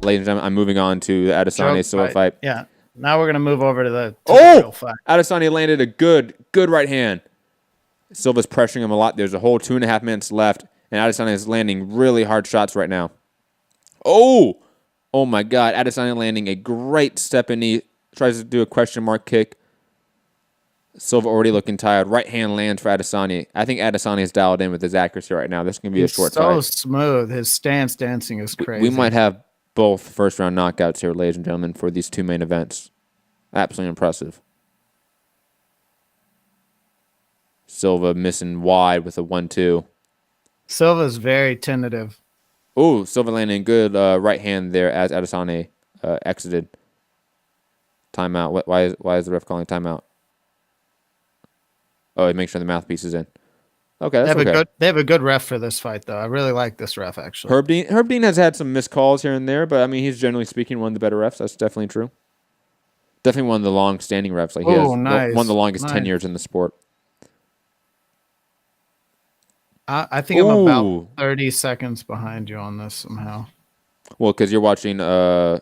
ladies and gentlemen, I'm moving on to the Adesanya Silva fight. Yeah. Now we're going to move over to the real fight. Adesanya landed a good right hand. Silva's pressuring him a lot. There's a whole 2.5 minutes left, and Adesanya is landing really hard shots right now. Oh my God. Adesanya landing a great stepping knee. Tries to do a question mark kick. Silva already looking tired. Right hand lands for Adesanya. I think Adesanya is dialed in with his accuracy right now. This is going to be a short fight. He's so smooth. His stance dancing is crazy. We might have both first-round knockouts here, ladies and gentlemen, for these two main events. Absolutely impressive. Silva missing wide with a 1-2. Silva's very tentative. Oh, Silva landing good right hand there as Adesanya exited. Timeout. Why is the ref calling timeout? Oh, he makes sure the mouthpiece is in. Okay, that's okay. They have a good ref for this fight, though. I really like this ref, actually. Herb Dean has had some missed calls here and there, but I mean, he's generally speaking one of the better refs. That's definitely true. Definitely one of the long-standing refs. Like he has nice. One of the longest tenures in the sport. I think I'm about 30 seconds behind you on this somehow. Well, because you're watching. You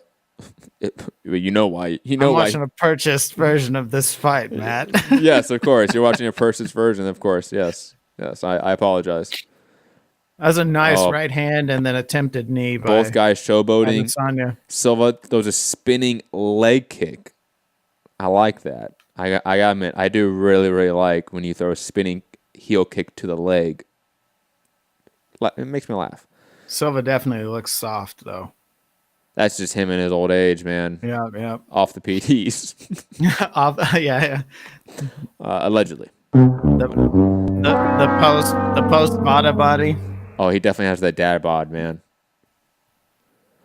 know why? I'm watching a purchased version of this fight, Matt. Yes, of course. You're watching a purchased version, of course. Yes. I apologize. That was a nice right hand and then attempted knee. Both guys showboating. Adesanya. Silva throws a spinning leg kick. I like that. I gotta admit, I do really, really like when you throw a spinning heel kick to the leg. It makes me laugh. Silva definitely looks soft, though. That's just him in his old age, man. Yeah. Off the PTs. Yeah. Allegedly. The post body. Oh, he definitely has that dad bod, man.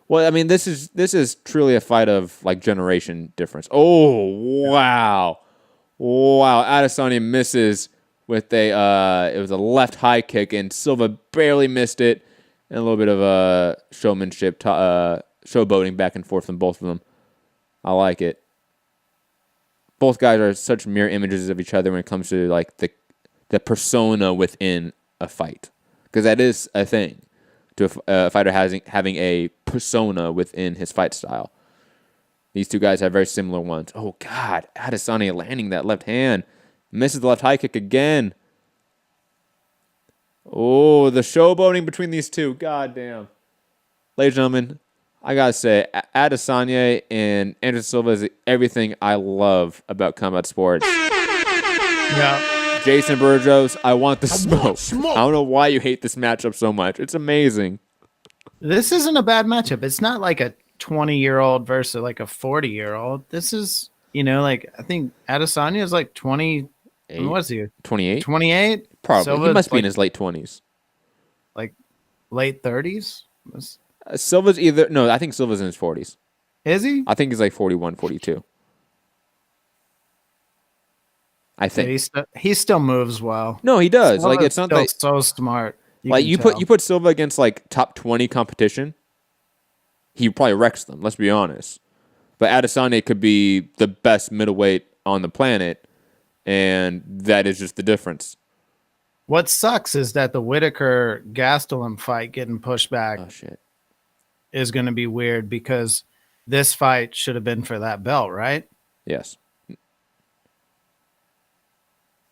Well, I mean, this is truly a fight of like generation difference. Oh, wow. Adesanya misses with it was a left high kick, and Silva barely missed it, and a little bit of showmanship, showboating back and forth from both of them. I like it. Both guys are such mirror images of each other when it comes to like the persona within a fight, because that is a thing to a fighter having a persona within his fight style. These two guys have very similar ones. Oh God, Adesanya landing that left hand, misses the left high kick again. Oh, the showboating between these two. God damn. Ladies and gentlemen, I gotta say, Adesanya and Anderson Silva is everything I love about combat sports. Yeah. Jason Burgos, I want the smoke. I don't know why you hate this matchup so much. It's amazing. This isn't a bad matchup. It's not like a 20-year-old versus like a 40-year-old. This is, like, I think Adesanya is like 20. What is he? 28? 28? Probably. Silva's he must be in his late 20s. Like late 30s? Silva's I think Silva's in his 40s. Is he? I think he's like 41, 42. I think. He still moves well. No, he does. Silva's like, it's not like so smart. You put Silva against like top 20 competition, he probably wrecks them, let's be honest. But Adesanya could be the best middleweight on the planet, and that is just the difference. What sucks is that the Whitaker Gastelum fight getting pushed back is going to be weird, because this fight should have been for that belt, right? Yes.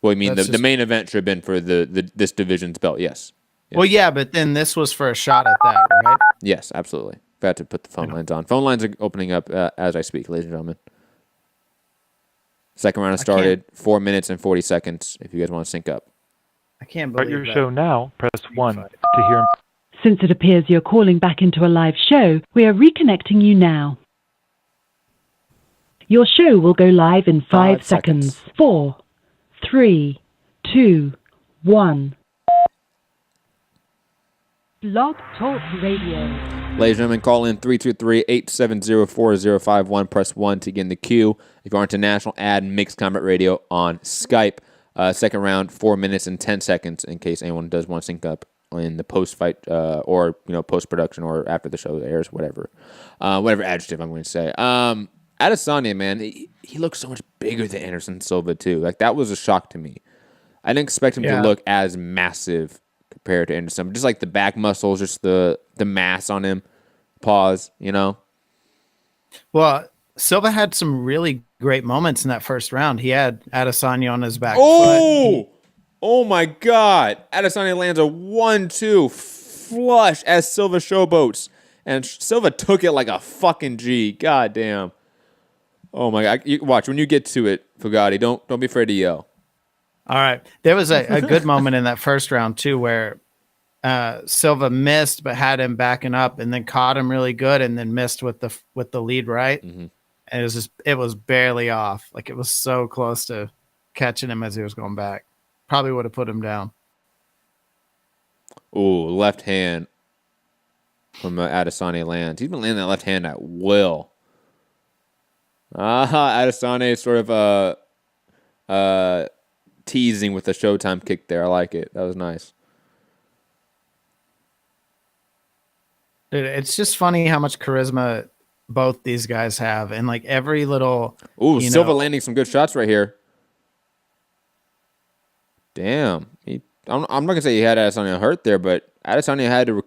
Well, I mean, the main event should have been for this division's belt, yes. Well, yeah, but then this was for a shot at that, right? Yes, absolutely. Got to put the phone lines on. Phone lines are opening up as I speak, ladies and gentlemen. Second round has started. 4 minutes and 40 seconds, if you guys want to sync up. I can't believe Start your show now. Press 1 to hear. Since it appears you're calling back into a live show, we are reconnecting you now. Your show will go live in 5 seconds. 4, 3, 2, 1. Blog Talk Radio. Ladies and gentlemen, call in 323-870-4051. Press 1 to get in the queue. If you're international, add Mixed Combat Radio on Skype. Second round, 4 minutes and 10 seconds, in case anyone does want to sync up in the post-fight or post-production or after the show airs, whatever adjective I'm going to say. Adesanya, man, he looks so much bigger than Anderson Silva too. Like, that was a shock to me. I didn't expect him to look as massive compared to Anderson. Just like the back muscles, just the mass on him. Pause, Well, Silva had some really great moments in that first round. He had Adesanya on his back foot. Oh my God. Adesanya lands a 1-2 flush as Silva showboats. And Silva took it like a fucking G. God damn. Oh my God. Watch, when you get to it, Fugatti, don't be afraid to yell. All right. There was a good moment in that first round, too, where Silva missed but had him backing up and then caught him really good and then missed with the lead right. Mm-hmm. And it was barely off. Like, it was so close to catching him as he was going back. Probably would have put him down. Ooh, left hand from Adesanya lands. He's been landing that left hand at will. Adesanya is sort of teasing with the Showtime kick there. I like it. That was nice. Dude, it's just funny how much charisma both these guys have. And, like, every little... Ooh, Silva landing some good shots right here. Damn. I'm not going to say he had Adesanya hurt there, but Adesanya had to...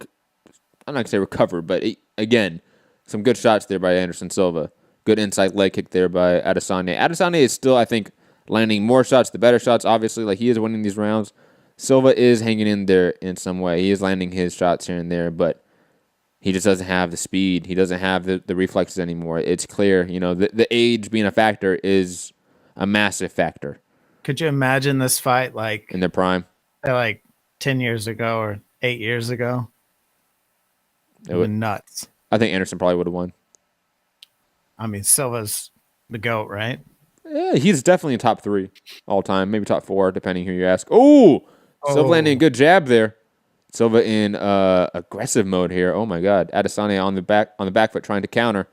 I'm not going to say recover, but again, some good shots there by Anderson Silva. Good inside leg kick there by Adesanya. Adesanya is still, I think, landing more shots, the better shots, obviously. Like, he is winning these rounds. Silva is hanging in there in some way. He is landing his shots here and there, but he just doesn't have the speed. He doesn't have the reflexes anymore. It's clear, the age being a factor is a massive factor. Could you imagine this fight like in their prime? Like 10 years ago or 8 years ago? It would nuts. I think Anderson probably would have won. I mean, Silva's the GOAT, right? Yeah, he's definitely in top 3 all time, maybe top 4, depending who you ask. Ooh, Silva landing a good jab there. Silva in aggressive mode here. Oh my God, Adesanya on the back foot trying to counter.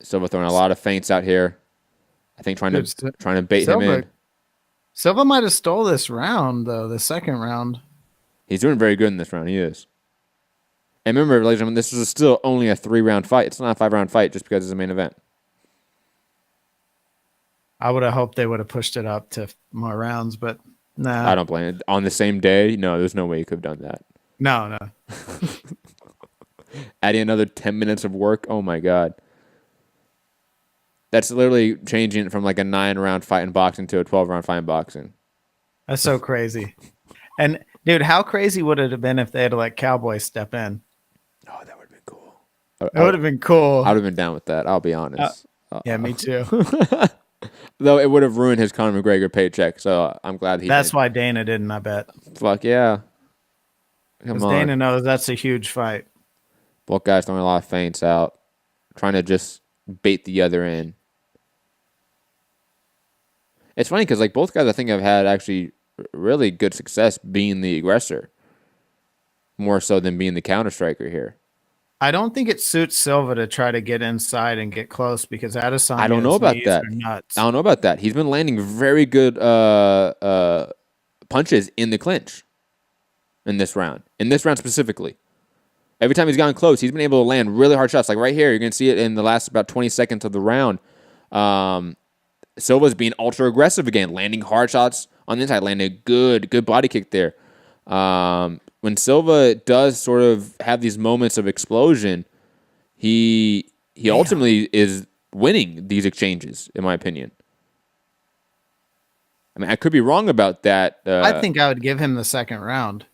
Silva throwing a lot of feints out here. I think trying to bait him in. Silva might have stole this round though. The second round. He's doing very good in this round. He is. And remember, ladies and gentlemen, this is still only a 3-round fight. It's not a 5-round fight just because it's a main event. I would have hoped they would have pushed it up to more rounds, but nah. I don't blame it. On the same day, no, there's no way you could have done that. No. Adding another 10 minutes of work. Oh my God. That's literally changing it from like a 9-round fight in boxing to a 12-round fight in boxing. That's so crazy. And dude, how crazy would it have been if they had let Cowboy step in? Oh, that would have been cool. It would have been cool. I would have been down with that. I'll be honest. Yeah, me too. Though it would have ruined his Conor McGregor paycheck, so I'm glad he. That's why Dana didn't. I bet. Fuck yeah. Come on. Dana knows that's a huge fight. Both guys throwing a lot of feints out, trying to just bait the other in. It's funny because like both guys, I think have had actually really good success being the aggressor, more so than being the counter striker here. I don't think it suits Silva to try to get inside and get close because Adesanya. I don't know about that. Nuts. I don't know about that. He's been landing very good punches in the clinch in this round. In this round specifically. Every time he's gotten close, he's been able to land really hard shots. Like right here, you're going to see it in the last about 20 seconds of the round. Silva's being ultra aggressive again, landing hard shots on the inside, landing a good body kick there. When Silva does sort of have these moments of explosion, he ultimately is winning these exchanges, in my opinion. I mean, I could be wrong about that. I think I would give him the second round.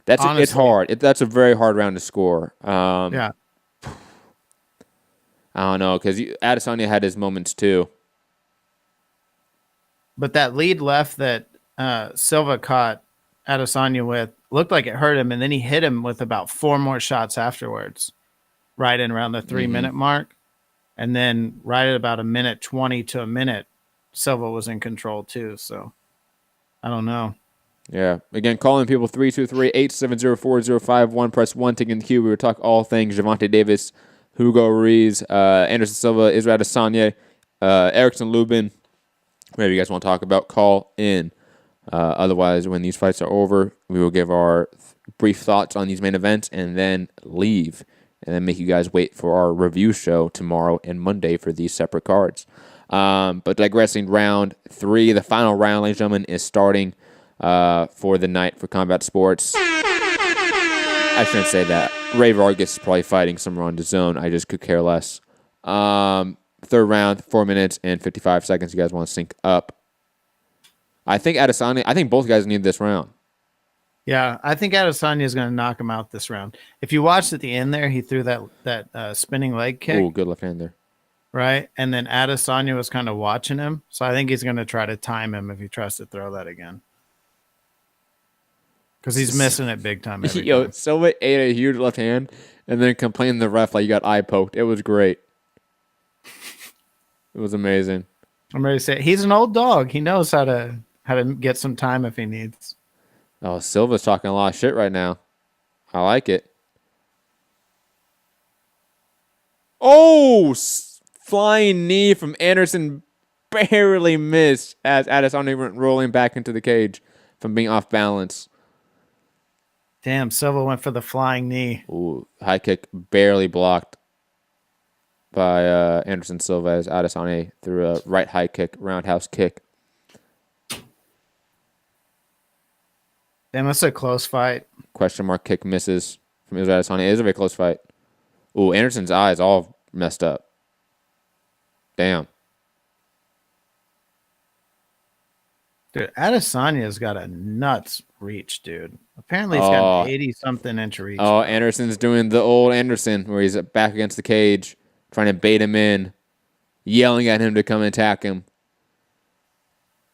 It's hard. That's a very hard round to score. Yeah. I don't know, because Adesanya had his moments too. But that lead left that Silva caught Adesanya with looked like it hurt him, and then he hit him with about 4 more shots afterwards, right in around the 3-minute mark. And then right at about 1:20 to a minute, Silva was in control too. So I don't know. Yeah. Again, calling people 323-870-4051. Press 1 to get in the queue. We will talk all things Gervonta Davis, Hugo Ruiz, Anderson Silva, Israel Adesanya, Erickson Lubin. Whatever you guys want to talk about, call in. Otherwise, when these fights are over, we will give our brief thoughts on these main events and then leave. And then make you guys wait for our review show tomorrow and Monday for these separate cards. But digressing, round 3, the final round, ladies and gentlemen, is starting for the night for Combat Sports. I shouldn't say that. Ray Vargas is probably fighting somewhere on the zone. I just could care less. Third round, 4 minutes and 55 seconds. You guys want to sync up? I think both guys need this round. Yeah, I think Adesanya is going to knock him out this round. If you watched at the end there, he threw that spinning leg kick. Ooh, good left hand there. Right, and then Adesanya was kind of watching him, so I think he's going to try to time him if he tries to throw that again. Because he's missing it big time. Yo, Silva ate a huge left hand and then complained to the ref like you got eye poked. It was great. It was amazing. I'm ready to say he's an old dog. He knows how to get some time if he needs. Oh, Silva's talking a lot of shit right now. I like it. Oh, flying knee from Anderson barely missed as Adesanya went rolling back into the cage from being off balance. Damn, Silva went for the flying knee. Ooh, high kick barely blocked by Anderson Silva as Adesanya threw a right high kick, roundhouse kick. Damn, that's a close fight. Question mark kick misses from Adesanya. It is a very close fight. Ooh, Anderson's eyes all messed up. Damn. Dude, Adesanya's got a nuts reach, dude. Apparently he's got an 80-something inch reach. Oh, Anderson's doing the old Anderson where he's back against the cage, trying to bait him in, yelling at him to come and attack him.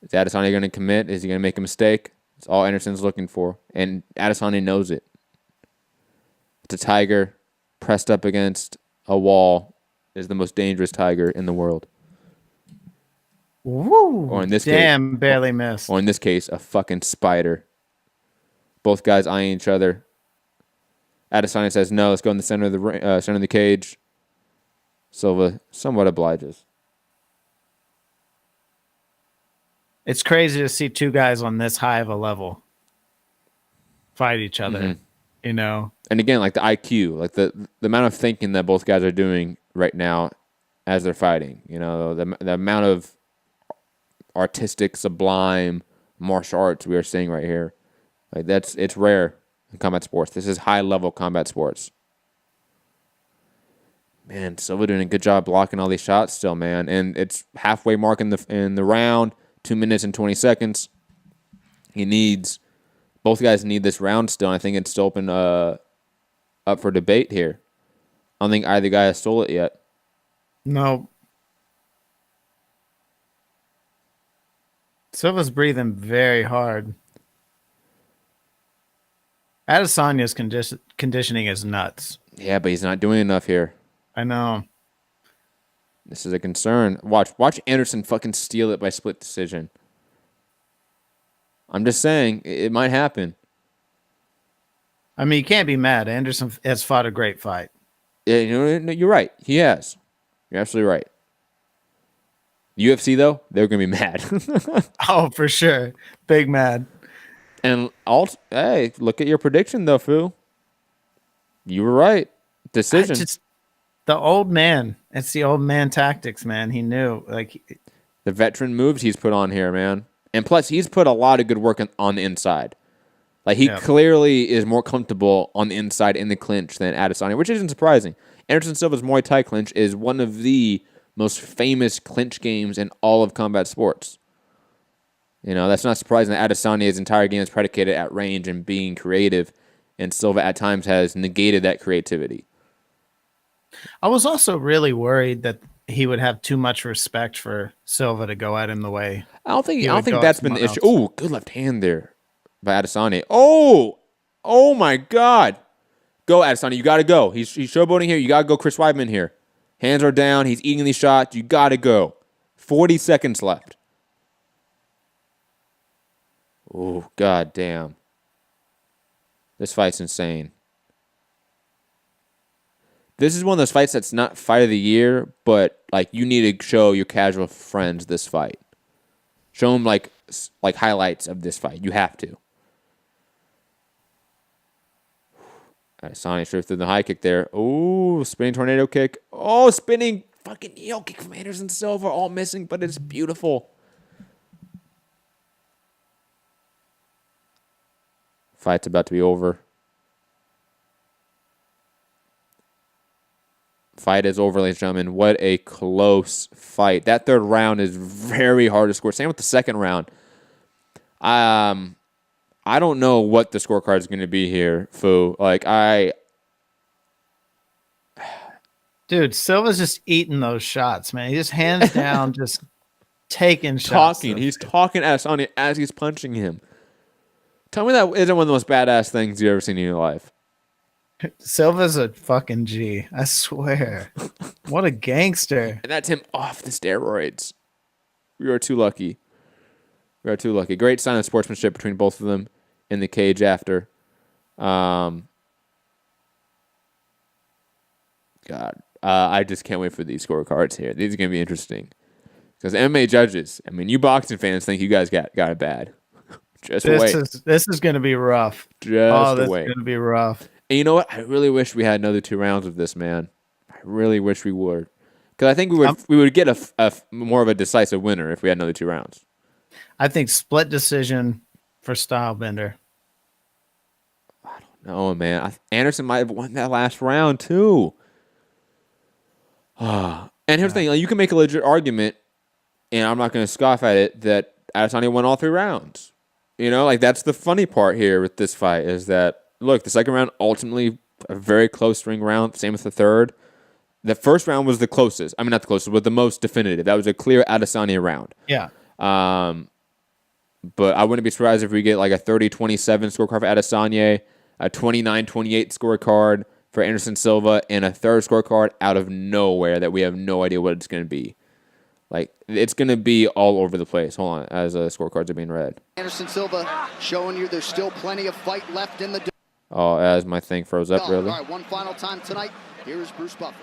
Is Adesanya going to commit? Is he going to make a mistake? It's all Anderson's looking for. And Adesanya knows it. It's a tiger pressed up against a wall is the most dangerous tiger in the world. Woo! Or in this Damn, case, barely missed. Or in this case, a fucking spider. Both guys eyeing each other. Adesanya says, no, let's go in the center of the cage. Silva somewhat obliges. It's crazy to see two guys on this high of a level fight each other, you know? And again, like the IQ, like the amount of thinking that both guys are doing right now as they're fighting, you know, the amount of artistic, sublime martial arts we are seeing right here. Like it's rare in combat sports. This is high level combat sports. Man, Silva doing a good job blocking all these shots still, man. And it's halfway mark in the round, 2 minutes and 20 seconds. Both guys need this round still. I think it's still open up for debate here. I don't think either guy has stole it yet. No. Silva's breathing very hard. Adesanya's conditioning is nuts. Yeah, but he's not doing enough here. I know. This is a concern. Watch Anderson fucking steal it by split decision. I'm just saying, it might happen. I mean, you can't be mad. Anderson has fought a great fight. Yeah, you're right. He has. You're absolutely right. UFC, though, they're going to be mad. Oh, for sure. Big mad. And hey, look at your prediction, though, Fu. You were right. Decision. The old man. It's the old man tactics, man. He knew. The veteran moves he's put on here, man. And plus, he's put a lot of good work on the inside. Like, he clearly is more comfortable on the inside in the clinch than Adesanya, which isn't surprising. Anderson Silva's Muay Thai clinch is one of the most famous clinch games in all of combat sports. You know, that's not surprising that Adesanya's entire game is predicated at range and being creative, and Silva at times has negated that creativity. I was also really worried that he would have too much respect for Silva to go at him the way. I don't think that's been the issue. Oh, good left hand there by Adesanya. Oh my God. Go, Adesanya. You got to go. He's showboating here. You got to go Chris Weidman here. Hands are down. He's eating these shots. You got to go. 40 seconds left. Oh, God damn. This fight's insane. This is one of those fights that's not fight of the year, but like you need to show your casual friends this fight. Show them like highlights of this fight. You have to. Adesanya straight through the high kick there. Oh, spinning tornado kick. Oh, spinning fucking heel kick from Anderson Silva. All missing, but it's beautiful. Fight's about to be over. Fight is over, ladies and gentlemen. What a close fight. That third round is very hard to score. Same with the second round. I don't know what the scorecard is going to be here, Fu. Dude, Silva's just eating those shots, man. He just hands down, just taking shots. He's talking at Adesanya as he's punching him. Tell me that isn't one of the most badass things you've ever seen in your life. Silva's a fucking G. I swear. What a gangster. And that's him off the steroids. We are too lucky. Great sign of sportsmanship between both of them in the cage after. God. I just can't wait for these scorecards here. These are going to be interesting. Because MMA judges, I mean, you boxing fans think you guys got it bad. Just wait. This is going to be rough. This is going to be rough. And you know what? I really wish we had another 2 rounds of this, man. I really wish we would. Because I think we would get a more of a decisive winner if we had another 2 rounds. I think split decision for Stylebender. I don't know, man. Anderson might have won that last round, too. And here's the thing. You can make a legit argument, and I'm not going to scoff at it, that Adesanya won all 3 rounds. That's the funny part here with this fight is that, look, the second round ultimately a very close ring round. Same with the third. The first round was the closest. I mean, not the closest, but the most definitive. That was a clear Adesanya round. Yeah. But I wouldn't be surprised if we get like a 30-27 scorecard for Adesanya, a 29-28 scorecard for Anderson Silva, and a third scorecard out of nowhere that we have no idea what it's going to be. It's going to be all over the place. Hold on, as scorecards are being read. Anderson Silva showing you there's still plenty of fight left in the... Oh, as my thing froze up, really? All right, one final time tonight. Here is Bruce Buffer.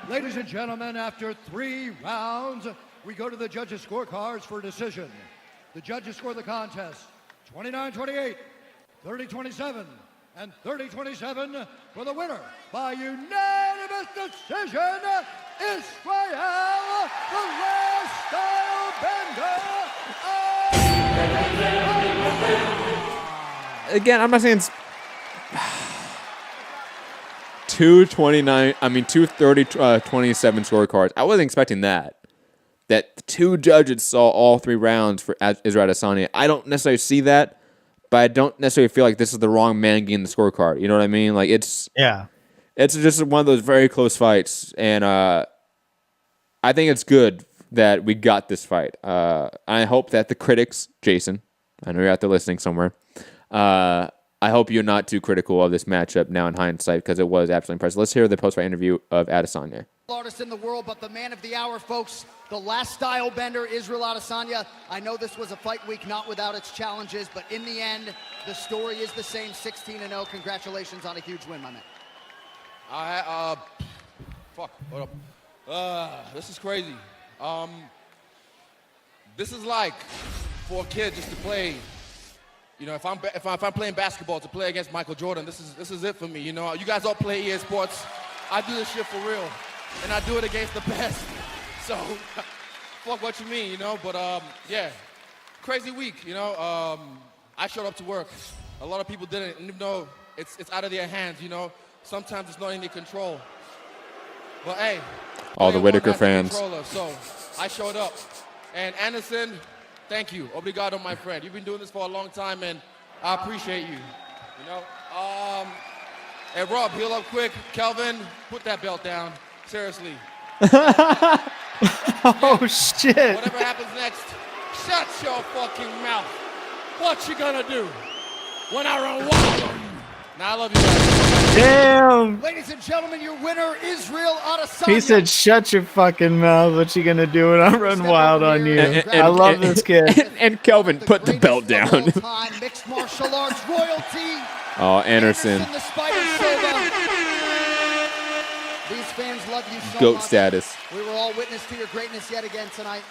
Ladies and gentlemen, after 3 rounds, we go to the judges' scorecards for decision. The judges score the contest 29-28, 30-27, and 30-27 for the winner by unanimous decision, Israel, the last Stylebender. Again, I'm not saying it's 2:30, 27 scorecards. I wasn't expecting that. That the 2 judges saw all 3 rounds for Israel Adesanya. I don't necessarily see that, but I don't necessarily feel like this is the wrong man getting the scorecard. You know what I mean? It's just one of those very close fights, and I think it's good that we got this fight. I hope that the critics, Jason, I know you're out there listening somewhere, I hope you're not too critical of this matchup now in hindsight, because it was absolutely impressive. Let's hear the post-fight interview of Adesanya. Artist in the world, but the man of the hour, folks, the last Stylebender, Israel Adesanya. I know this was a fight week not without its challenges, but in the end, the story is the same, 16-0. Congratulations on a huge win, my man. Fuck, hold up. This is crazy. This is like for a kid just to play. If I'm playing basketball to play against Michael Jordan, this is it for me. You guys all play EA Sports. I do this shit for real, and I do it against the best. So, fuck what you mean, But yeah, crazy week. I showed up to work. A lot of people didn't, even though it's out of their hands. Sometimes it's not in your control. But hey, all the Whitaker fans. So I showed up, and Anderson, thank you, obrigado, my friend. You've been doing this for a long time, and I appreciate you. Hey, Rob, heal up quick. Kelvin, put that belt down. Seriously. Oh, shit. Whatever happens next, shut your fucking mouth. What you gonna do when I run wild on you? Now, I love you guys. Damn. Ladies and gentlemen, your winner, Israel Adesanya. He said, shut your fucking mouth. What you going to do when I run wild on you? I love this kid. And Kelvin, put the belt down. Mixed martial arts royalty. Oh, Anderson. The Spider Silva. These fans love you so GOAT much. status. We were all witness to your greatness yet again tonight.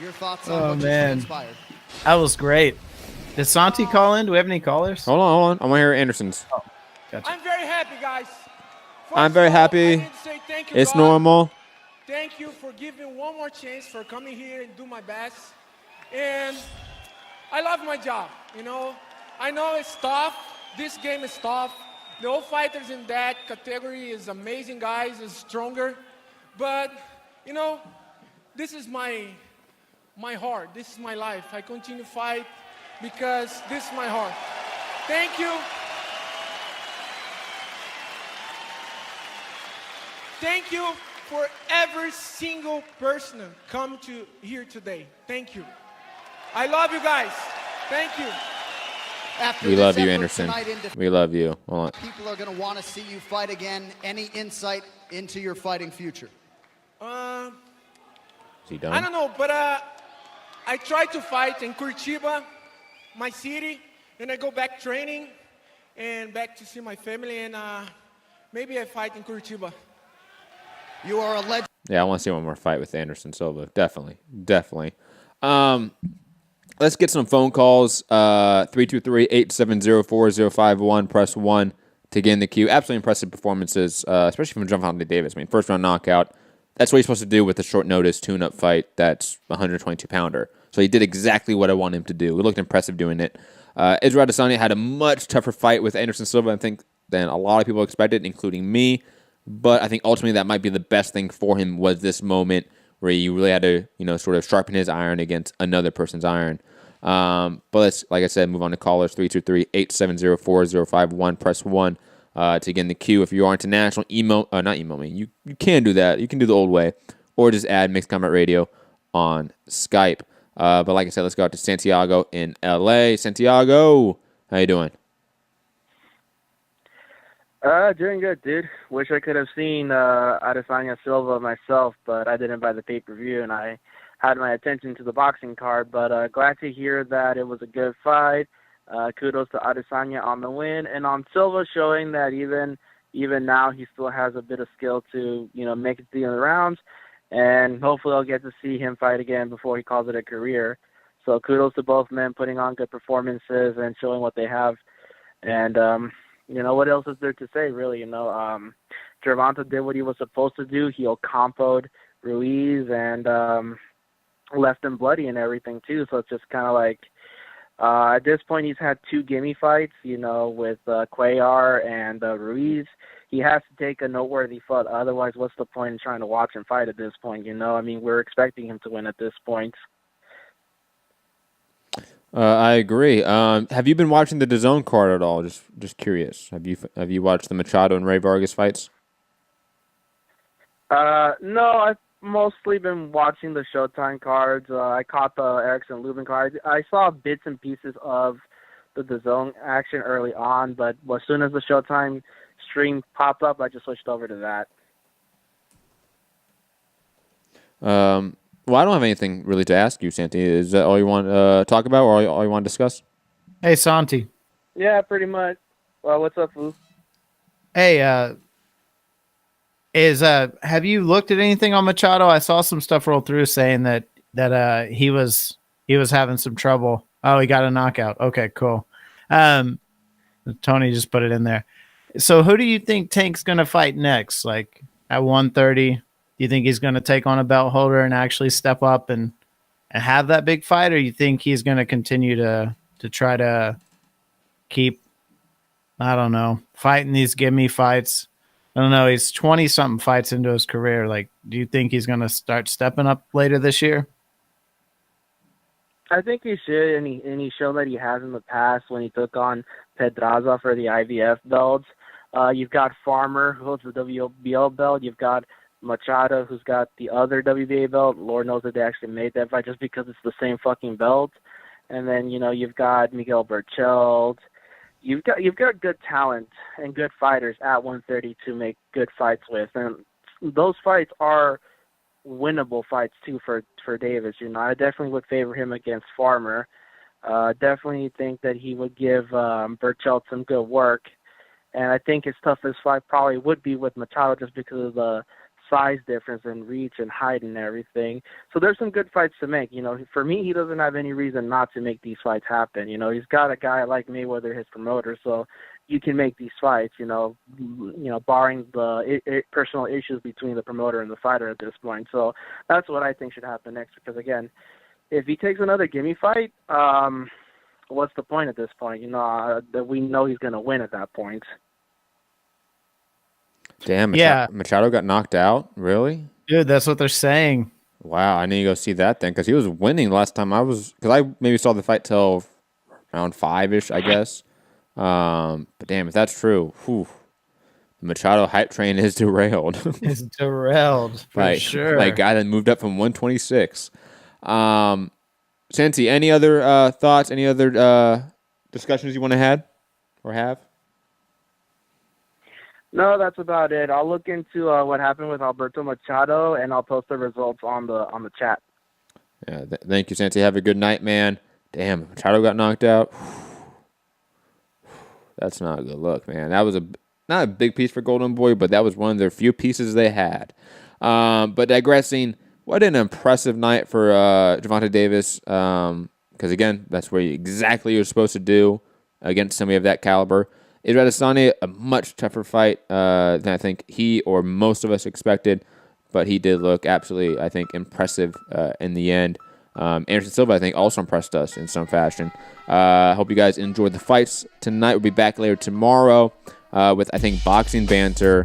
Your thoughts on what man. just transpired? That was great. Did Santi call in? Do we have any callers? Hold on. I want to hear Anderson's. Oh, gotcha. I'm very happy, guys. I'm very happy. I need to say thank you, It's God. normal. Thank you for giving one more chance for coming here and do my best. And I love my job, I know it's tough. This game is tough. The old fighters in that category is amazing guys, is stronger. But, you know, this is my heart. This is my life. I continue to fight because this is my heart. Thank you. Thank you for every single person who come to here today. Thank you. I love you guys. Thank you. After We this love you, effort Anderson. tonight in defense, We love you. Hold on. people are going to want to see you fight again. Any insight into your fighting future? Is he I done? don't know, but I try to fight in Curitiba, my city, and I go back training and back to see my family, and maybe I fight in Curitiba. You are a legend. Yeah, I want to see one more fight with Anderson Silva. Definitely. Let's get some phone calls. 323-870-4051. Press 1 to get in the queue. Absolutely impressive performances, especially from Javante Davis. I mean, first round knockout. That's what he's supposed to do with a short notice tune-up fight that's a 122-pounder. So he did exactly what I want him to do. He looked impressive doing it. Israel Adesanya had a much tougher fight with Anderson Silva, I think, than a lot of people expected, including me. But I think ultimately that might be the best thing for him was this moment where he really had to, sort of sharpen his iron against another person's iron. But let's, like I said, move on to callers. 323-870-4051. Press 1 to get in the queue. If you are international, not email me. You can do that. You can do the old way. Or just add Mixed Combat Radio on Skype. But like I said, let's go out to Santiago in L.A. Santiago, how you doing? Doing good, dude. Wish I could have seen Adesanya Silva myself, but I didn't buy the pay-per-view, and I had my attention to the boxing card. But glad to hear that it was a good fight. Kudos to Adesanya on the win, and on Silva showing that even now he still has a bit of skill to make it to the end of the rounds, and hopefully I'll get to see him fight again before he calls it a career. So kudos to both men putting on good performances and showing what they have, and what else is there to say, really? Gervonta did what he was supposed to do. He compoed Ruiz and left him bloody and everything, too. So it's just kind of like, at this point, he's had 2 gimme fights, with Cuellar and Ruiz. He has to take a noteworthy fight. Otherwise, what's the point in trying to watch him fight at this point? We're expecting him to win at this point. I agree. Have you been watching the DAZN card at all? Just curious. Have you watched the Machado and Ray Vargas fights? No, I've mostly been watching the Showtime cards. I caught the Erickson Lubin card. I saw bits and pieces of the DAZN action early on, but as soon as the Showtime stream popped up, I just switched over to that. Well, I don't have anything really to ask you, Santi. Is that all you want to talk about, or all you want to discuss? Hey, Santi. Yeah, pretty much. Well, what's up, Fu? Hey, have you looked at anything on Machado? I saw some stuff roll through saying that he was having some trouble. Oh, he got a knockout. Okay, cool. Tony just put it in there. So who do you think Tank's going to fight next? Like at 130, do you think he's going to take on a belt holder and actually step up and have that big fight, or you think he's going to continue to try to keep, I don't know, fighting these gimme fights? I don't know. He's 20-something fights into his career. Like, do you think he's going to start stepping up later this year? I think he should, and he showed that he has in the past when he took on Pedraza for the IVF belts. You've got Farmer, who holds the WBO belt. You've got Machado, who's got the other WBA belt. Lord knows that they actually made that fight just because it's the same fucking belt. And then, you've got Miguel Berchelt. You've got good talent and good fighters at 130 to make good fights with. And those fights are winnable fights, too, for Davis. I definitely would favor him against Farmer. Definitely think that he would give Berchelt some good work. And I think his toughest fight probably would be with Machado just because of the size difference and reach and height and everything. So there's some good fights to make. For me, he doesn't have any reason not to make these fights happen. He's got a guy like Mayweather, his promoter, so you can make these fights, barring the personal issues between the promoter and the fighter at this point. So that's what I think should happen next, because, again, if he takes another gimme fight, what's the point at this point? That we know he's going to win at that point. Damn, Yeah. Machado got knocked out? Really? Dude, that's what they're saying. Wow, I need to go see that then because he was winning last time because I maybe saw the fight till around 5-ish, I guess. But damn, if that's true, whew, the Machado hype train is derailed. It's derailed for sure. Like guy that moved up from 126. Santi, any other thoughts? Any other discussions you want to have? No, that's about it. I'll look into what happened with Alberto Machado, and I'll post the results on the chat. Yeah, thank you, Santi. Have a good night, man. Damn, Machado got knocked out. That's not a good look, man. That was not a big piece for Golden Boy, but that was one of their few pieces they had. But digressing, what an impressive night for Gervonta Davis. Because, again, that's what exactly you're supposed to do against somebody of that caliber. Israel Adesanya, a much tougher fight than I think he or most of us expected, but he did look absolutely, I think, impressive in the end. Anderson Silva, I think, also impressed us in some fashion. Hope you guys enjoyed the fights tonight. We'll be back later tomorrow with, I think, boxing banter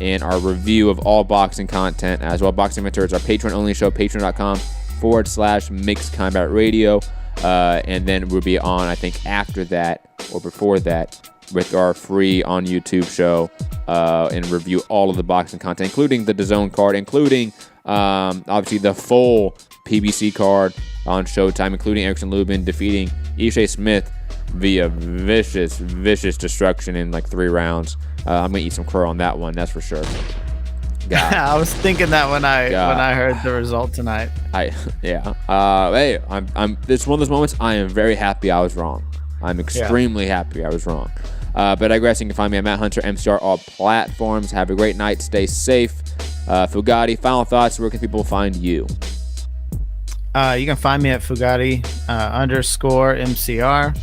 and our review of all boxing content as well. Boxing banter is our Patreon-only show, patreon.com/Mixed Combat Radio. And then we'll be on, I think, after that or before that, with our free on YouTube show and review all of the boxing content, including the DAZN card, including obviously the full PBC card on Showtime, including Erickson Lubin defeating Ishe Smith via vicious destruction in like 3 rounds. I'm gonna eat some crow on that one, that's for sure. I was thinking that when I heard the result tonight. Hey, I'm. It's one of those moments. I am very happy I was wrong. I'm extremely happy I was wrong. But digressing, you can find me at Matt Hunter, MCR, all platforms. Have a great night. Stay safe. Fugatti, final thoughts. Where can people find you? You can find me at Fugatti _MCR.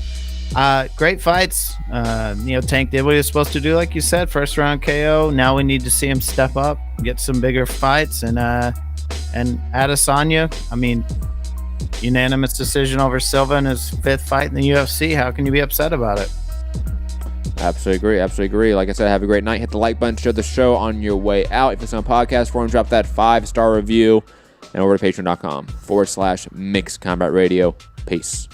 Great fights. Tank did what he was supposed to do, like you said. First round KO. Now we need to see him step up, get some bigger fights, and Adesanya. I mean, unanimous decision over Silva in his 5th fight in the UFC. How can you be upset about it? Absolutely agree. Like I said, have a great night. Hit the like button, share the show on your way out. If it's on podcast form, drop that 5-star review, and over to patreon.com /Mixed Combat Radio. Peace.